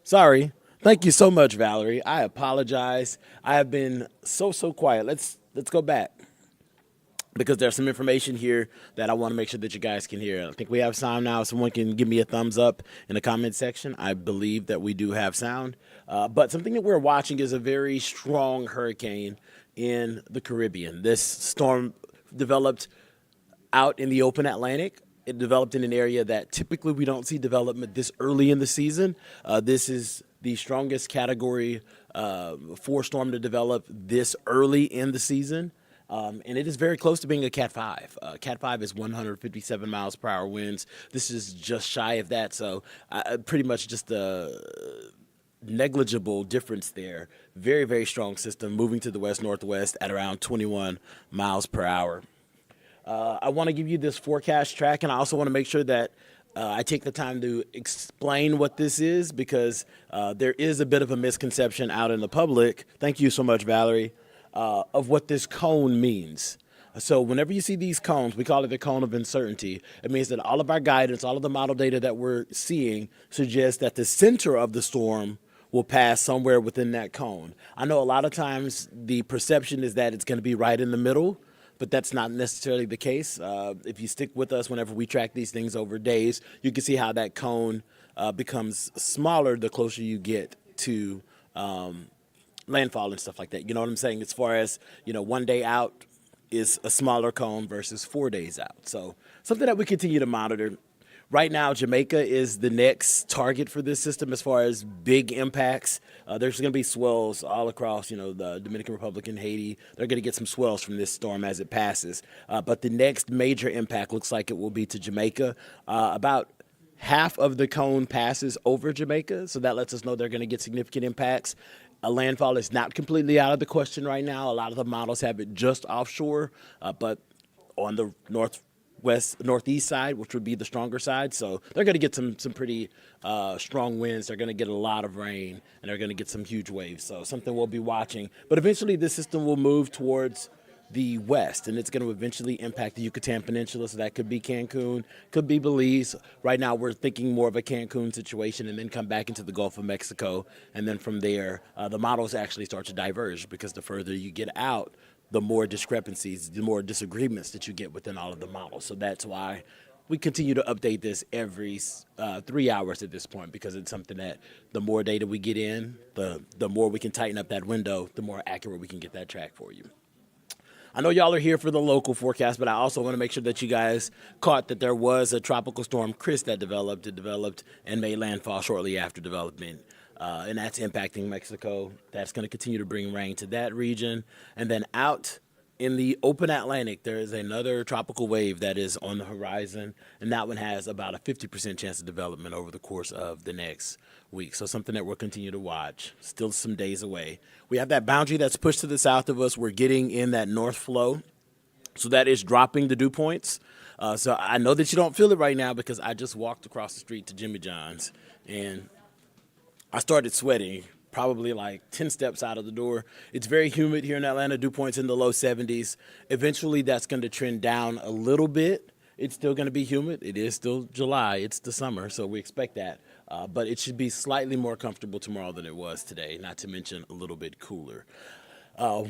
Sorry. Thank you so much, Valerie. I apologize. I have been so quiet. Let's go back because there's some information here that I want to make sure that you guys can hear. I think we have sound now. Someone can give me a thumbs up in the comment section. I believe that we do have sound. But something that we're watching is a very strong hurricane in the Caribbean. This storm developed out in the open Atlantic. It developed in an area that typically we don't see development this early in the season. This is the strongest category 4 storm to develop this early in the season. And it is very close to being a Cat 5. Cat 5 is 157 miles per hour winds. This is just shy of that, so pretty much just a negligible difference there. Very strong system moving to the west-northwest at around 21 miles per hour. I want to give you this forecast track, and I also want to make sure that I take the time to explain what this is because there is a bit of a misconception out in the public. Thank you so much, Valerie, of what this cone means. So whenever you see these cones, we call it the cone of uncertainty. It means that all of our guidance, all of the model data that we're seeing suggests that the center of the storm will pass somewhere within that cone. I know a lot of times the perception is that it's going to be right in the middle, but that's not necessarily the case. If you stick with us whenever we track these things over days, you can see how that cone becomes smaller the closer you get to landfall and stuff like that. You know what I'm saying? As far as, 1 day out is a smaller cone versus 4 days out. So something that we continue to monitor. Right now, Jamaica is the next target for this system as far as big impacts. There's going to be swells all across, the Dominican Republic and Haiti. They're going to get some swells from this storm as it passes. But the next major impact looks like it will be to Jamaica. About half of the cone passes over Jamaica, so that lets us know they're going to get significant impacts. A landfall is not completely out of the question right now. A lot of the models have it just offshore, but on the northeast side, which would be the stronger side. So they're going to get some pretty strong winds. They're going to get a lot of rain, and they're going to get some huge waves. So something we'll be watching. But eventually this system will move towards the west, and it's going to eventually impact the Yucatan Peninsula. So that could be Cancun, could be Belize. Right now we're thinking more of a Cancun situation and then come back into the Gulf of Mexico. And then from there, the models actually start to diverge because the further you get out, the more discrepancies, the more disagreements that you get within all of the models. So that's why we continue to update this every 3 hours at this point, because it's something that the more data we get in, the more we can tighten up that window, the more accurate we can get that track for you. I know y'all are here for the local forecast, but I also want to make sure that you guys caught that there was a tropical storm, Chris, that developed. It developed and made landfall shortly after development. And that's impacting Mexico. That's going to continue to bring rain to that region. And then out in the open Atlantic, there is another tropical wave that is on the horizon, and that one has about a 50% chance of development over the course of the next week. So something that we'll continue to watch. Still some days away. We have that boundary that's pushed to the south of us. We're getting in that north flow, so that is dropping the dew points. So I know that you don't feel it right now because I just walked across the street to Jimmy John's, and I started sweating probably like 10 steps out of the door. It's very humid here in Atlanta, dew points in the low 70s. Eventually that's going to trend down a little bit. It's still going to be humid. It is still July. It's the summer, so we expect that. But it should be slightly more comfortable tomorrow than it was today, not to mention a little bit cooler.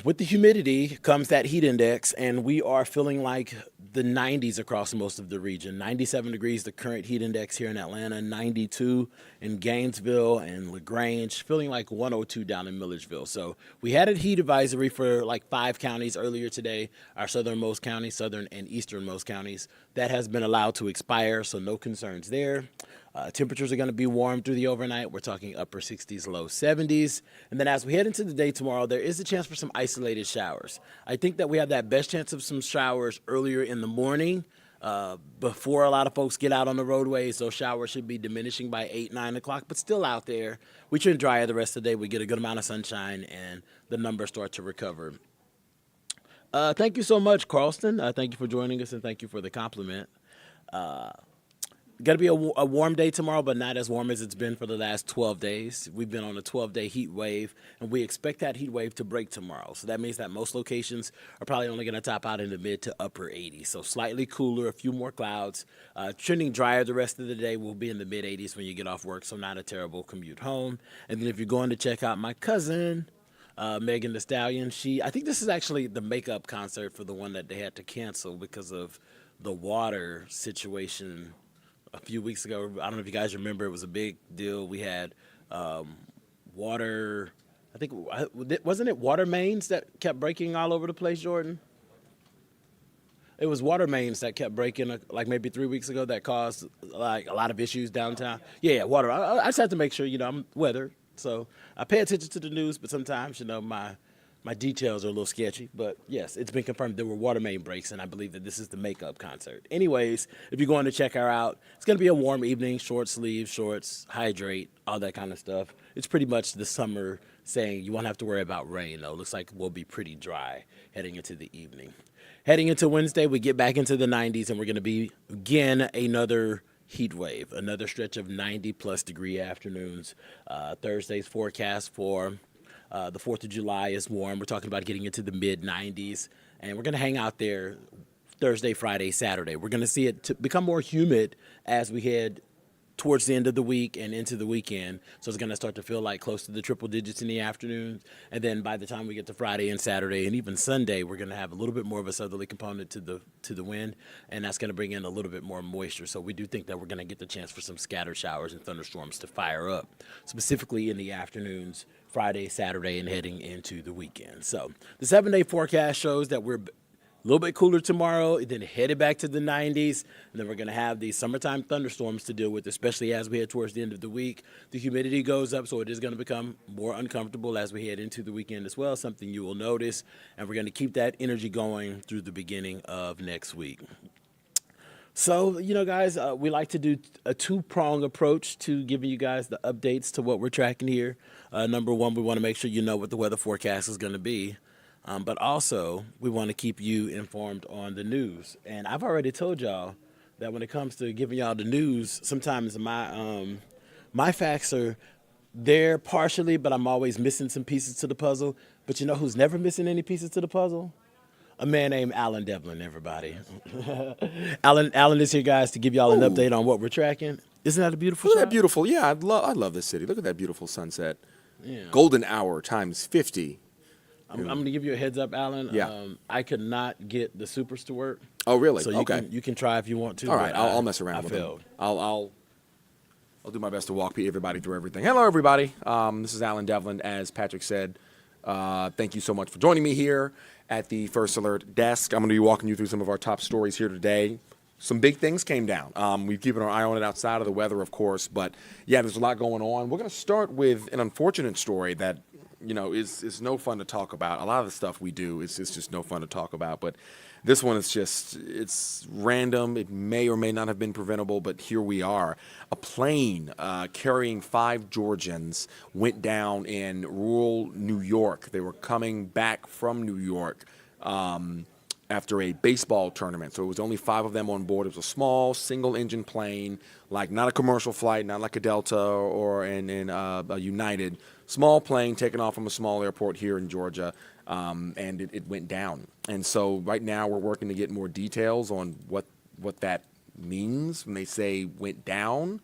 With the humidity comes that heat index, and we are feeling like the 90s across most of the region. 97 degrees, the current heat index here in Atlanta, 92 in Gainesville and LaGrange, feeling like 102 down in Milledgeville. So we had a heat advisory for like 5 counties earlier today, our southernmost counties, southern and easternmost counties. That has been allowed to expire, so no concerns there. Temperatures are going to be warm through the overnight. We're talking upper 60s, low 70s. And then as we head into the day tomorrow, there is a chance for some isolated showers. I think that we have that best chance of some showers earlier in the morning before a lot of folks get out on the roadways. Those showers should be diminishing by 8, 9 o'clock, but still out there. We trend drier the rest of the day. We get a good amount of sunshine, and the numbers start to recover. Thank you so much, Carlston. Thank you for joining us, and thank you for the compliment. Going to be a warm day tomorrow, but not as warm as it's been for the last 12 days. We've been on a 12-day heat wave, and we expect that heat wave to break tomorrow. So that means that most locations are probably only going to top out in the mid to upper 80s. So slightly cooler, a few more clouds. Trending drier the rest of the day. We'll be in the mid 80s when you get off work, so not a terrible commute home. And then if you're going to check out my cousin, Megan Thee Stallion, I think this is actually the makeup concert for the one that they had to cancel because of the water situation a few weeks ago. I don't know if you guys remember, it was a big deal. We had water, I think, wasn't it water mains that kept breaking all over the place, Jordan? It was water mains that kept breaking like maybe 3 weeks ago that caused like a lot of issues downtown. Yeah, water. I just have to make sure, I'm weather. So I pay attention to the news, but sometimes, my details are a little sketchy. But yes, it's been confirmed there were water main breaks, and I believe that this is the makeup concert. Anyways, if you're going to check her out, it's going to be a warm evening, short sleeves, shorts, hydrate, all that kind of stuff. It's pretty much the summer saying you won't have to worry about rain, though. Looks like we'll be pretty dry heading into the evening. Heading into Wednesday, we get back into the 90s, and we're going to be, again, another heat wave, another stretch of 90-plus degree afternoons. Thursday's forecast for the 4th of July is warm. We're talking about getting into the mid-90s, and we're going to hang out there Thursday, Friday, Saturday. We're going to see it become more humid as we head towards the end of the week and into the weekend. So it's going to start to feel like close to the triple digits in the afternoons. And then by the time we get to Friday and Saturday and even Sunday, we're going to have a little bit more of a southerly component to the wind, and that's going to bring in a little bit more moisture. So we do think that we're going to get the chance for some scattered showers and thunderstorms to fire up, specifically in the afternoons, Friday, Saturday, and heading into the weekend. So the 7-day forecast shows that we're a little bit cooler tomorrow, and then headed back to the 90s, and then we're going to have these summertime thunderstorms to deal with, especially as we head towards the end of the week. The humidity goes up, so it is going to become more uncomfortable as we head into the weekend as well, something you will notice, and we're going to keep that energy going through the beginning of next week. So, guys, we like to do a two-prong approach to giving you guys the updates to what we're tracking here. Number one, we want to make sure you know what the weather forecast is going to be. But also, we want to keep you informed on the news. And I've already told y'all that when it comes to giving y'all the news, sometimes my facts are there partially, but I'm always missing some pieces to the puzzle. But you know who's never missing any pieces to the puzzle? A man named Alan Devlin, everybody. Alan is here, guys, to give y'all an update on what we're tracking. Isn't that a beautiful shot? Isn't that beautiful? Yeah, I love this city. Look at that beautiful sunset. Yeah. Golden hour times 50. I'm going to give you a heads up, Alan. Yeah. I could not get the supers to work. Oh, really? So you can try if you want to. All right, I'll mess around with them. I'll do my best to walk everybody through everything. Hello, everybody. This is Alan Devlin, as Patrick said. Thank you so much for joining me here at the First Alert desk. I'm going to be walking you through some of our top stories here today. Some big things came down. We've keeping our eye on it outside of the weather, of course. But, yeah, there's a lot going on. We're going to start with an unfortunate story that is no fun to talk about. A lot of the stuff we do is just no fun to talk about. But this one is it's random. It may or may not have been preventable, but here we are. A plane carrying 5 Georgians went down in rural New York. They were coming back from New York after a baseball tournament. So it was only 5 of them on board. It was a small single-engine plane, like not a commercial flight, not like a Delta or a United. Small plane taken off from a small airport here in Georgia, and it went down. And so right now we're working to get more details on what that means when they say went down.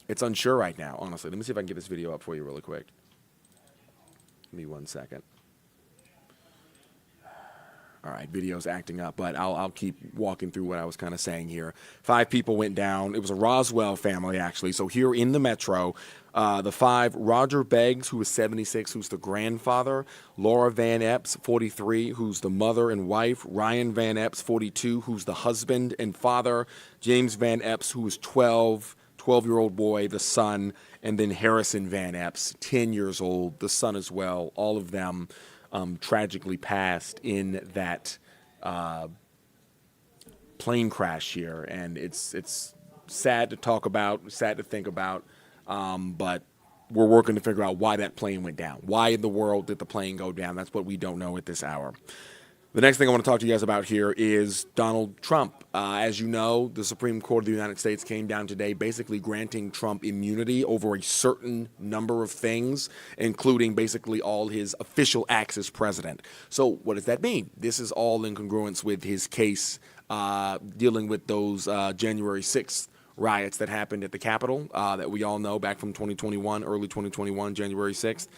It's unsure right now, honestly. Let me see if I can get this video up for you really quick. Give me 1 second. All right, video's acting up, but I'll keep walking through what I was kind of saying here. 5 people went down. It was a Roswell family, actually. So here in the metro, the 5, Roger Beggs, who was 76, who's the grandfather, Laura Van Epps, 43, who's the mother and wife, Ryan Van Epps, 42, who's the husband and father, James Van Epps, who was 12-year-old boy, the son, and then Harrison Van Epps, 10 years old, the son as well. All of them tragically passed in that plane crash here, and it's sad to talk about, sad to think about, but we're working to figure out why that plane went down. Why in the world did the plane go down? That's what we don't know at this hour. The next thing I want to talk to you guys about here is Donald Trump. As you know, the Supreme Court of the United States came down today basically granting Trump immunity over a certain number of things, including basically all his official acts as president. So what does that mean? This is all in congruence with his case dealing with those January 6th riots that happened at the Capitol that we all know back from 2021, early 2021, January 6th.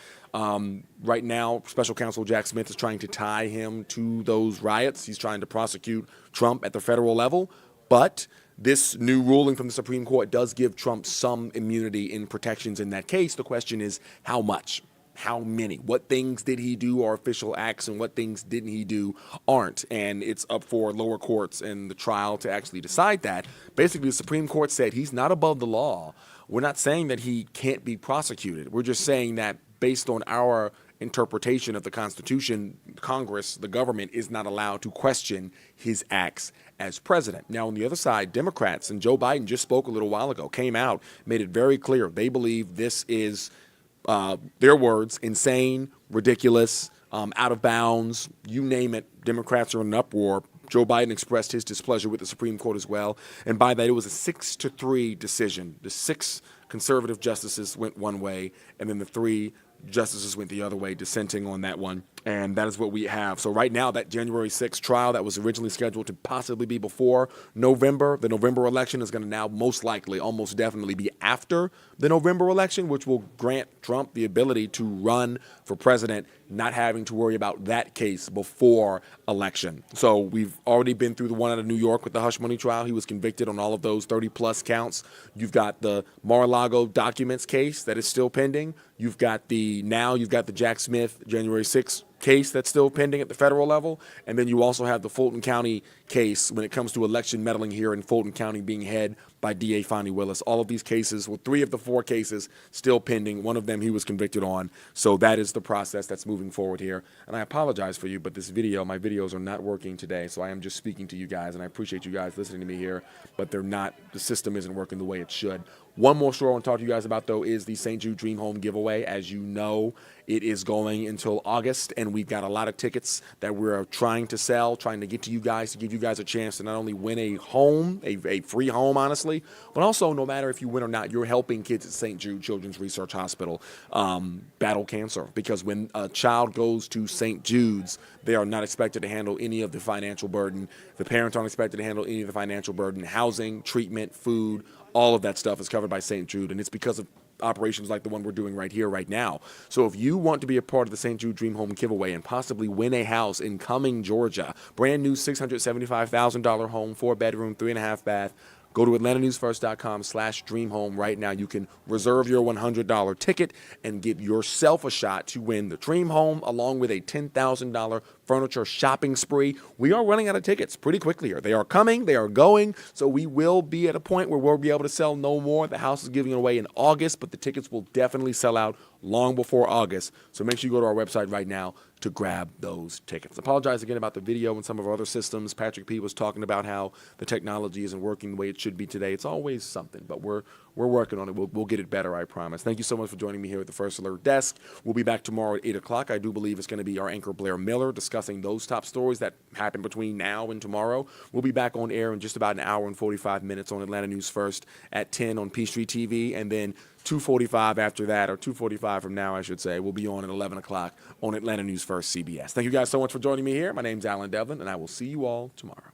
Right now, Special Counsel Jack Smith is trying to tie him to those riots. He's trying to prosecute Trump at the federal level. But this new ruling from the Supreme Court does give Trump some immunity in protections in that case. The question is, how much? How many? What things did he do are official acts and what things didn't he do aren't? And it's up for lower courts and the trial to actually decide that. Basically, the Supreme Court said he's not above the law. We're not saying that he can't be prosecuted. We're just saying that based on our interpretation of the Constitution, Congress, the government, is not allowed to question his acts as president. Now, on the other side, Democrats, and Joe Biden just spoke a little while ago, came out, made it very clear. They believe this is their words, insane, ridiculous, out of bounds, you name it. Democrats are in an uproar. Joe Biden expressed his displeasure with the Supreme Court as well. And by that, it was a 6-3 decision. The 6 conservative justices went one way, and then the 3 justices went the other way, dissenting on that one. And that is what we have. So right now, that January 6th trial that was originally scheduled to possibly be before November, the November election is going to now most likely, almost definitely be after the November election, which will grant Trump the ability to run for president, not having to worry about that case before election. So we've already been through the one out of New York with the hush money trial. He was convicted on all of those 30-plus counts. You've got the Mar-a-Lago documents case that is still pending. You've got the Jack Smith January 6th case that's still pending at the federal level. And then you also have the Fulton County case when it comes to election meddling here in Fulton County being head by DA Fonnie Willis. All of these cases, well, 3 of the 4 cases still pending. One of them he was convicted on. So that is the process that's moving forward here. And I apologize for you, but my videos are not working today. So I am just speaking to you guys, and I appreciate you guys listening to me here, but the system isn't working the way it should. One more story I want to talk to you guys about, though, is the St. Jude Dream Home giveaway. As you know, it is going until August, and we've got a lot of tickets that we're trying to sell, trying to get to you guys, to give you guys a chance to not only win a home, a free home, honestly, but also, no matter if you win or not, you're helping kids at St. Jude Children's Research Hospital battle cancer. Because when a child goes to St. Jude's, they are not expected to handle any of the financial burden. The parents aren't expected to handle any of the financial burden. Housing, treatment, food, all of that stuff is covered by St. Jude, and it's because of operations like the one we're doing right here, right now. So if you want to be a part of the St. Jude Dream Home giveaway and possibly win a house in Cumming, Georgia, brand new $675,000 home, 4-bedroom, 3.5 bath, go to atlantanewsfirst.com/dreamhome right now. You can reserve your $100 ticket and give yourself a shot to win the dream home along with a $10,000 furniture shopping spree. We are running out of tickets pretty quickly here. They are coming, they are going, so we will be at a point where we'll be able to sell no more. The house is giving it away in August, but the tickets will definitely sell out long before August. So make sure you go to our website right now to grab those tickets. Apologize again about the video and some of our other systems. Patrick P. was talking about how the technology isn't working the way it should be today. It's always something, but we're working on it. We'll get it better, I promise. Thank you so much for joining me here at the First Alert Desk. We'll be back tomorrow at 8 o'clock. I do believe it's going to be our anchor Blair Miller discussing those top stories that happen between now and tomorrow. We'll be back on air in just about an hour and 45 minutes on Atlanta News First at 10 on Peachtree TV, and then 2:45 after that, or 2:45 from now, I should say, we'll be on at 11 o'clock on Atlanta News First CBS. Thank you guys so much for joining me here. My name's Alan Devlin, and I will see you all tomorrow.